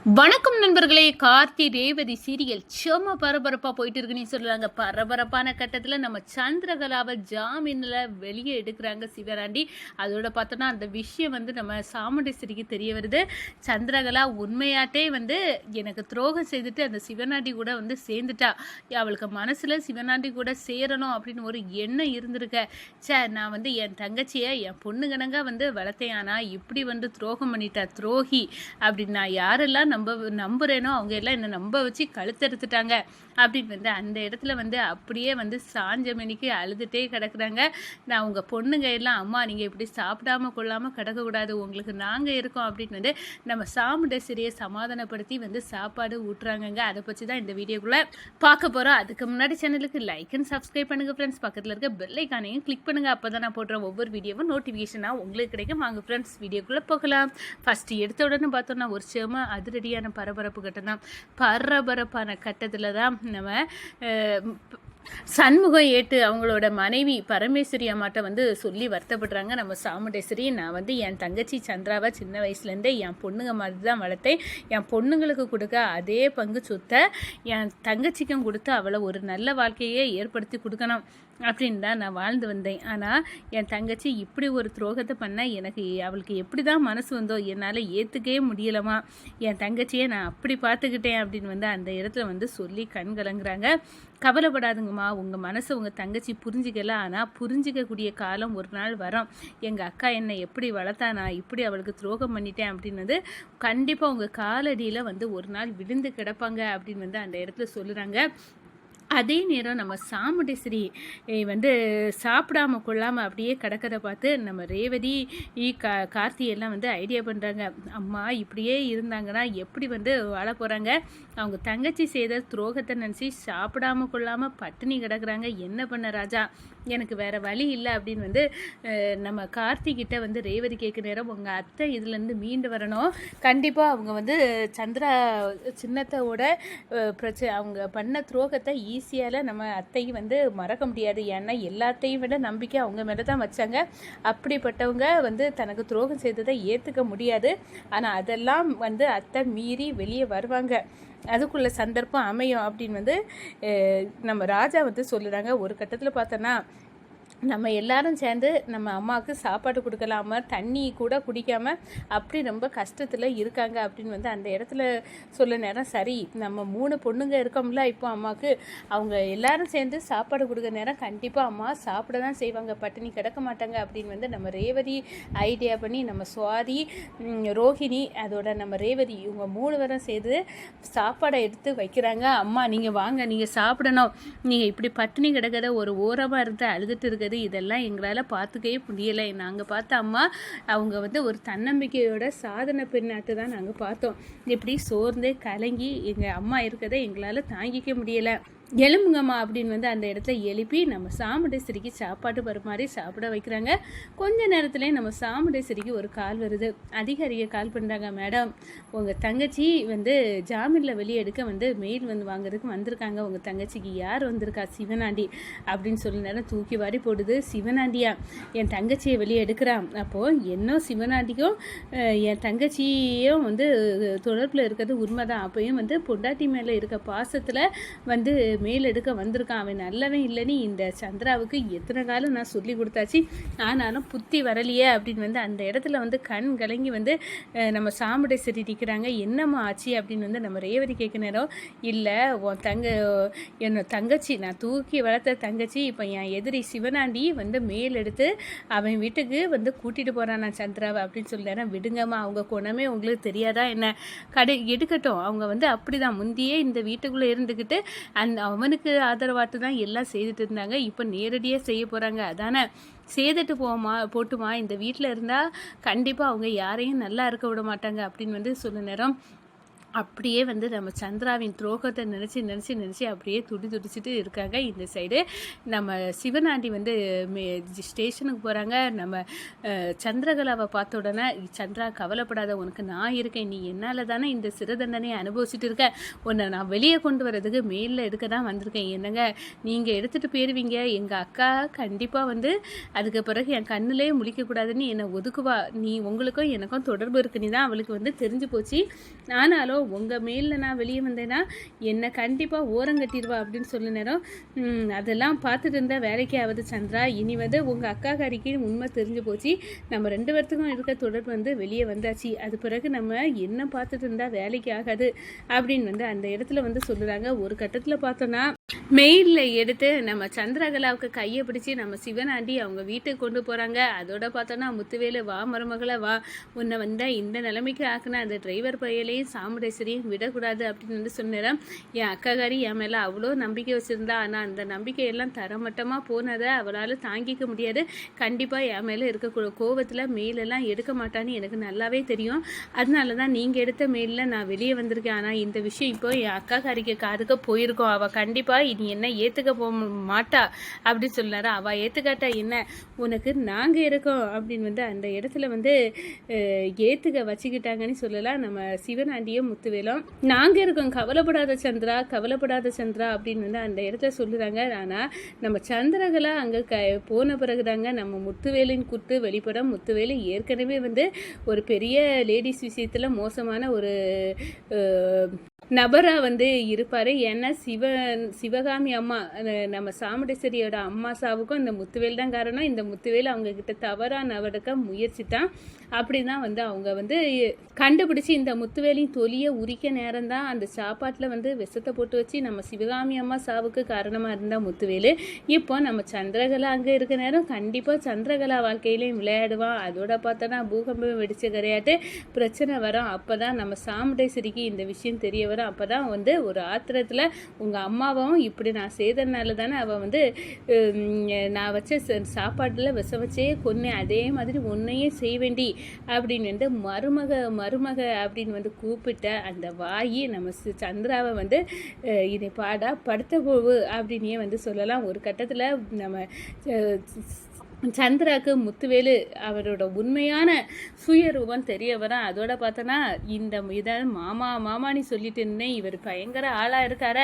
வணக்கம் நண்பர்களே. கார்த்தி ரேவதி சீரியல் செம பரபரப்பாக போயிட்டு இருக்குன்னு சொல்லுறாங்க. பரபரப்பான கட்டத்தில் நம்ம சந்திரகலாவை ஜாமீனில் வெளியே எடுக்கிறாங்க சிவராண்டி. அதோட பார்த்தோன்னா அந்த விஷயம் நம்ம சாமுண்டேஸ்வரிக்கு தெரிய வருது. சந்திரகலா உண்மையாட்டே எனக்கு துரோகம் செய்துட்டு அந்த சிவனாண்டி கூட சேர்ந்துட்டா. அவளுக்கு மனசில் சிவனாண்டி கூட சேரணும் அப்படின்னு ஒரு எண்ணம் இருந்திருக்க. நான் என் தங்கச்சியை என் பொண்ணுகனங்க வளர்த்தேன். ஆனால் இப்படி துரோகம் பண்ணிட்டா துரோகி அப்படின்னு நான் யாரெல்லாம் நம்புறேனோ அவங்க எல்லாம் என்னை நம்ப வச்சு கழுத்தெடுத்துட்டாங்க அப்படின்னு அந்த இடத்துல அப்படியே சாஞ்ச மணிக்கு அழுதுகிட்டே கிடக்குறாங்க. நான் உங்கள் பொண்ணுங்க எல்லாம் அம்மா நீங்கள் இப்படி சாப்பிடாம கொள்ளாமல் கிடக்கக்கூடாது, உங்களுக்கு நாங்கள் இருக்கோம் அப்படின்னு நம்ம சாமுண்டேஸ்வரியை சமாதானப்படுத்தி சாப்பாடு ஊட்டுறாங்கங்க. அதை பற்றி தான் இந்த வீடியோக்குள்ளே பார்க்க போகிறோம். அதுக்கு முன்னாடி சேனலுக்கு லைக் அண்ட் சப்ஸ்கிரைப் பண்ணுங்கள் ஃப்ரெண்ட்ஸ். பக்கத்தில் இருக்க பெல் ஐக்கானையும் கிளிக் பண்ணுங்கள். அப்போ தான் நான் போடுற ஒவ்வொரு வீடியோவும் நோட்டிஃபிகேஷனாக உங்களுக்கு கிடைக்கும். வாங்க ஃப்ரெண்ட்ஸ் வீடியோக்குள்ளே போகலாம். ஃபஸ்ட்டு எடுத்த உடனே பார்த்தோன்னா ஒரு செம அதிரடியான பரபரப்பு கட்டம் தான். பரபரப்பான கட்டத்தில் தான் நம்ம சண்முகம் ஏட்டு அவங்களோட மனைவி பரமேஸ்வரி அம்மாட்ட சொல்லி வருத்தப்படுறாங்க. நம்ம சாமுண்டேஸ்வரி, நான் என் தங்கச்சி சந்திராவை சின்ன வயசுலேருந்தே என் பொண்ணுங்க மாதிரி தான் வளர்த்தேன். என் பொண்ணுங்களுக்கு கொடுக்க அதே பங்கு சொத்தை என் தங்கச்சிக்கும் கொடுத்து அவளை ஒரு நல்ல வாழ்க்கையே ஏற்படுத்தி கொடுக்கணும் அப்படின்னு தான் நான் வாழ்ந்து வந்தேன். ஆனால் என் தங்கச்சி இப்படி ஒரு துரோகத்தை பண்ண அவளுக்கு எப்படி தான் மனசு வந்தோ என்னால் ஏற்றுக்கவே முடியலமா. என் தங்கச்சியை நான் அப்படி பார்த்துக்கிட்டேன் அப்படின்னு அந்த இடத்துல சொல்லி கண் கலங்குறாங்க. கவலைப்படாதுங்கம்மா, உங்கள் மனசை உங்கள் தங்கச்சி புரிஞ்சிக்கல. ஆனால் புரிஞ்சிக்கக்கூடிய காலம் ஒரு நாள் வரும். எங்கள் அக்கா என்னை எப்படி வளர்த்தா நான் இப்படி அவளுக்கு துரோகம் பண்ணிட்டேன் அப்படின்னு கண்டிப்பாக உங்கள் காலடியில் ஒரு நாள் விழுந்து கிடப்பாங்க அப்படின்னு அந்த இடத்துல சொல்லுறாங்க. அதே நேரம் நம்ம சாமுண்டேஸ்வரி சாப்பிடாம கொள்ளாமல் அப்படியே கிடக்கிறத பார்த்து நம்ம ரேவதி கார்த்தி எல்லாம் ஐடியா பண்ணுறாங்க. அம்மா இப்படியே இருந்தாங்கன்னா எப்படி வாழ போகிறாங்க. அவங்க தங்கச்சி செய்த துரோகத்தை நினச்சி சாப்பிடாம கொள்ளாமல் பட்டினி கிடக்குறாங்க. என்ன பண்ண ராஜா, எனக்கு வேறு வழி இல்லை அப்படின்னு நம்ம கார்த்திகிட்ட ரேவதி கேட்க நேரம் உங்கள் அத்தை இதுலேருந்து மீண்டு வரணும். கண்டிப்பாக அவங்க சந்திரா சின்னத்தோட அவங்க பண்ண துரோகத்தை ஈஸியால் நம்ம அத்தையும் மறக்க முடியாது. ஏன்னா எல்லாத்தையும் விட நம்பிக்கை அவங்க மேலே தான் வச்சாங்க. அப்படிப்பட்டவங்க தனக்கு துரோகம் செய்ததை ஏற்றுக்க முடியாது. ஆனால் அதெல்லாம் அத்தை மீறி வெளியே வருவாங்க, அதுக்குள்ள சந்தர்ப்பம் அமையும் அப்படின்னு நம்ம ராஜா சொல்லுறாங்க. ஒரு கட்டத்தில் பார்த்தோன்னா நம்ம எல்லாரும் சேர்ந்து நம்ம அம்மாவுக்கு சாப்பாடு கொடுக்கலாம, தண்ணி கூட குடிக்காமல் அப்படி ரொம்ப கஷ்டத்தில் இருக்காங்க அப்படின்னு அந்த இடத்துல சொல்ல நேரம் சரி, நம்ம 3 பொண்ணுங்க இருக்கோம்ல இப்போ அம்மாவுக்கு, அவங்க எல்லாரும் சேர்ந்து சாப்பாடு கொடுக்க நேரம் கண்டிப்பாக அம்மா சாப்பிட தான் செய்வாங்க, பட்டினி கிடக்க மாட்டாங்க அப்படின்னு நம்ம ரேவதி ஐடியா பண்ணி நம்ம சுவாதி, ரோஹிணி, அதோட நம்ம ரேவதி இவங்க 3 பேரும் சேர்ந்து சாப்பாடை எடுத்து வைக்கிறாங்க. அம்மா நீங்கள் வாங்க, நீங்கள் சாப்பிடணும், நீங்கள் இப்படி பட்டினி கிடக்கிறத ஒரு ஓரமாக இருந்து அழுதுட்டு இருக்கிறது இதெல்லாம் எங்களால் பார்த்துக்கவே முடியலை. நாங்கள் பார்த்த அம்மா அவங்க ஒரு தன்னம்பிக்கையோட சாதனை பெண்ணாட்டு தான் நாங்கள் பார்த்தோம். இப்படி சோர்ந்தே கலங்கி எங்கள் அம்மா இருக்கிறத எங்களால் தாங்கிக்க முடியலை, எலும்புங்கம்மா அப்படின்னு அந்த இடத்துல எழுப்பி நம்ம சாமுண்டேஸ்வரிக்கு சாப்பாடு பரிமாறி சாப்பிட வைக்கிறாங்க. கொஞ்ச நேரத்துலேயே நம்ம சாமுண்டேஸ்வரிக்கு ஒரு கால் வருது. அதிகாரியை கால் பண்ணுறாங்க. மேடம், உங்கள் தங்கச்சி ஜாமீனில் வெளியே எடுக்க மெயில் வாங்குறதுக்கு வந்திருக்காங்க. உங்கள் தங்கச்சிக்கு யார் வந்திருக்கா? சிவனாண்டி அப்படின்னு சொல்லி நேரம் தூக்கி வாரி போடுது. சிவனாண்டியா? என் தங்கச்சியை வெளியே எடுக்கிறான். அப்போது என்ன சிவனாண்டிக்கும் என் தங்கச்சியும் தொடர்பில் இருக்கிறது உண்மைதான். அப்போயும் பொண்டாட்டி மேலே இருக்க பாசத்தில் மேல் எடுக்க வந்திருக்கான். அவன் நல்லவன் இல்லைன்னு இந்த சந்திராவுக்கு எத்தனை காலம் நான் சொல்லி கொடுத்தாச்சு, ஆனாலும் புத்தி வரலையே அப்படின்னு அந்த இடத்துல கண் கலங்கி நம்ம சாமுண்டேஸ்வரி நிற்கிறாங்க. என்னம்மா ஆச்சு அப்படின்னு நம்ம ரேவதி கேட்க நேரம், இல்லை உன் என்னோட தங்கச்சி, நான் தூக்கி வளர்த்த தங்கச்சி இப்போ என் எதிரி சிவனாண்டி மேல் எடுத்து அவன் வீட்டுக்கு கூட்டிகிட்டு போகிறான் நான் சந்திராவை அப்படின்னு சொல்லிட்டேன். விடுங்கம்மா, அவங்க குணமே உங்களுக்கு தெரியாதா என்ன? எடுக்கட்டும், அவங்க அப்படி தான் முந்தியே இந்த வீட்டுக்குள்ளே இருந்துக்கிட்டு அவனுக்கு ஆதரவாட்டு தான் எல்லாம் செய்துட்டு இருந்தாங்க. இப்போ நேரடியாக செய்ய போகிறாங்க. அதானே, செய்துட்டு போட்டுமா, இந்த வீட்டில் இருந்தால் கண்டிப்பாக அவங்க யாரையும் நல்லா இருக்க விட மாட்டாங்க அப்படின்னு சொல்ல நேரம் அப்படியே நம்ம சந்திராவின் துரோகத்தை நினச்சி அப்படியே துடிச்சிட்டு இருக்காங்க. இந்த சைடு நம்ம சிவனாண்டி ஸ்டேஷனுக்கு போகிறாங்க. நம்ம சந்திரகலாவை பார்த்த உடனே, சந்திரா கவலைப்படாத, உனக்கு நான் இருக்கேன், நீ என்னால் தானே இந்த சிறை தண்டனையை அனுபவிச்சுட்டு இருக்க, உன்னை நான் வெளியே கொண்டு வரதுக்கு மேலில் எடுக்க தான் வந்திருக்கேன். என்னங்க நீங்கள் எடுத்துகிட்டு போயிடுவீங்க, எங்கள் அக்கா கண்டிப்பாக அதுக்கு பிறகு என் கண்ணிலே முழிக்கக்கூடாதுன்னு என்னை ஒதுக்குவா. நீ உங்களுக்கும் எனக்கும் தொடர்பு இருக்குன்னு தான் அவளுக்கு தெரிஞ்சு போச்சு. ஆனாலும் உங்கள் மேலில் நான் வெளியே வந்தேன்னா என்னை கண்டிப்பாக ஓரம் கட்டிடுவா அப்படின்னு சொல்ல நேரம் அதெல்லாம் பார்த்துட்டு இருந்தால் வேலைக்கு ஆகுது சந்திரா. இனி வந்து உங்கள் அக்கா காரிக்கு உண்மை தெரிஞ்சு போச்சு. நம்ம 2 பேர்த்துக்கும் இருக்க தொடர்பு வந்து வெளியே வந்தாச்சு. அது பிறகு நம்ம என்ன பார்த்துட்டு இருந்தால் வேலைக்கு ஆகாது அப்படின்னு வந்து அந்த இடத்துல வந்து சொல்லுறாங்க. ஒரு கட்டத்தில் பார்த்தோன்னா மெயிலில் எடுத்து நம்ம சந்திரகலாவுக்கு கையை பிடிச்சி நம்ம சிவனாண்டி அவங்க வீட்டுக்கு கொண்டு போகிறாங்க. அதோட பார்த்தோன்னா முத்துவேலு வா மருமகளை வா, உன்னை வந்து இந்த நிலைமைக்கு ஆக்குன அந்த டிரைவர் பையலையும் சாமுண்டேஸ்வரியும் விடக்கூடாது அப்படின்னு வந்து சொன்னேன். என் அக்காகாரி என் மேலே அவ்வளோ நம்பிக்கை வச்சுருந்தா. ஆனால் அந்த நம்பிக்கையெல்லாம் தரமட்டமாக போனதை அவளால் தாங்கிக்க முடியாது. கண்டிப்பாக என் மேலே இருக்க கோவத்தில் மெயிலெல்லாம் எடுக்க மாட்டான்னு எனக்கு நல்லாவே தெரியும். அதனால தான் நீங்கள் எடுத்த மெயிலில் நான் வெளியே வந்திருக்கேன். ஆனால் இந்த விஷயம் இப்போ என் அக்காகாரிக்கு காதுக்கு போயிருக்கோம். அவள் கண்டிப்பாக இனி என்ன ஏற்றுக்க போக மாட்டா அப்படின்னு சொன்னாரா. அவள் ஏற்றுக்காட்டா என்ன, உனக்கு நாங்கள் இருக்கோம் அப்படின்னு வந்து அந்த இடத்துல வந்து ஏற்றுக்க வச்சுக்கிட்டாங்கன்னு சொல்லலாம் நம்ம சிவனாண்டியும் முத்துவேலும். நாங்கள் இருக்கோம், கவலைப்படாத சந்திரா, கவலைப்படாத சந்திரா அப்படின்னு வந்து அந்த இடத்துல சொல்லுறாங்க. ஆனால் நம்ம சந்திரகலா அங்கே போன பிறகுதாங்க நம்ம முத்துவேலின் குட்டு வெளிப்படம். முத்துவேலு ஏற்கனவே வந்து ஒரு பெரிய லேடிஸ் விஷயத்தில் மோசமான ஒரு நபராக வந்து இருப்பார். ஏன்னா சிவகாமி அம்மா நம்ம சாமுண்டேஸ்வரியோட அம்மா சாவுக்கும் இந்த முத்துவேல் தான் காரணம். இந்த முத்துவேல் அவங்கக்கிட்ட தவறாக நடக்க முயற்சி தான். அப்படி தான் வந்து அவங்க வந்து கண்டுபிடிச்சி இந்த முத்துவேலின் தொலியை உரிக்க நேரம் தான் அந்த சாப்பாட்டில் வந்து விஷத்தை போட்டு வச்சு நம்ம சிவகாமி அம்மா சாவுக்கு காரணமாக இருந்தால் முத்துவேலு. இப்போ நம்ம சந்திரகலா அங்கே இருக்க நேரம் கண்டிப்பாக சந்திரகலா வாழ்க்கையிலையும் விளையாடுவான். அதோட பார்த்தோன்னா பூகம்பம் வெடிச்ச கிடையாது பிரச்சனை வரும். அப்போ தான் நம்ம சாமுண்டேஸ்வரிக்கு இந்த விஷயம் தெரிய வரும். அப்போ தான் வந்து ஒரு ஆத்திரத்தில் உங்கள் அம்மாவும் இப்படி நான் செய்ததுனால தானே அவள் வந்து நான் வச்ச சாப்பாட்டில் விஷம் வச்சே கொன்னேன், அதே மாதிரி ஒன்றையே செய்ய வேண்டி அப்படின்னு வந்து மருமக அப்படின்னு வந்து கூப்பிட்ட அந்த வாயி நம்ம சந்திராவை வந்து இதை பாடா படுத்த போவு அப்படின்னே வந்து சொல்லலாம். ஒரு கட்டத்தில் நம்ம சந்திராவுக்கு முத்துவேலு அவரோட உண்மையான சுயரூபம் தெரிய வரும். அதோட பார்த்தோன்னா இதை மாமான்னு சொல்லிட்டு இருந்தேன், இவர் பயங்கர ஆளாக இருக்கார,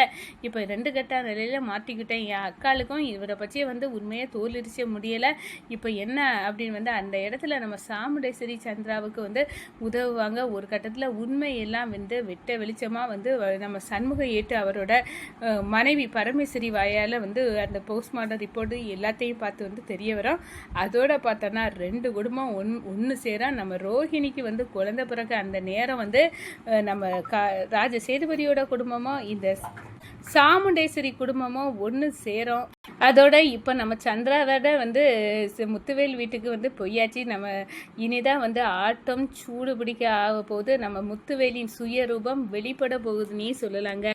இப்போ 2 கட்ட நிலையில் மாட்டிக்கிட்டேன். என் அக்காளுக்கும் இவரை பற்றியே வந்து உண்மையை தோலிரிச்ச முடியலை. இப்போ என்ன அப்படின்னு வந்து அந்த இடத்துல நம்ம சாமுண்டேஸ்வரி சந்திராவுக்கு வந்து உதவுவாங்க. ஒரு கட்டத்தில் உண்மையெல்லாம் வந்து வெட்ட வெளிச்சமாக வந்து நம்ம சண்முகம் ஏற்று அவரோட மனைவி பரமேஸ்வரி வாயால் வந்து அந்த போஸ்ட்மார்ட்டம் ரிப்போர்ட்டு எல்லாத்தையும் பார்த்து வந்து தெரிய வரும். அதோட பார்த்தோன்னா 2 குடும்பம் ஒன்று சேர நம்ம ரோஹிணிக்கு வந்து குழந்தை பிறகு அந்த நேரம் வந்து நம்ம ராஜ சேதுபதியோட குடும்பமும் இந்த சாமுண்டேஸ்வரி குடும்பமும் ஒன்று சேரும். அதோட இப்போ நம்ம சந்திராவோட வந்து முத்துவேல் வீட்டுக்கு வந்து பொய்யாச்சு. நம்ம இனிதான் வந்து ஆட்டம் சூடு பிடிக்க ஆக போகுது. நம்ம முத்துவேலின் சுயரூபம் வெளிப்பட போகுதுன்னே சொல்லலாங்க.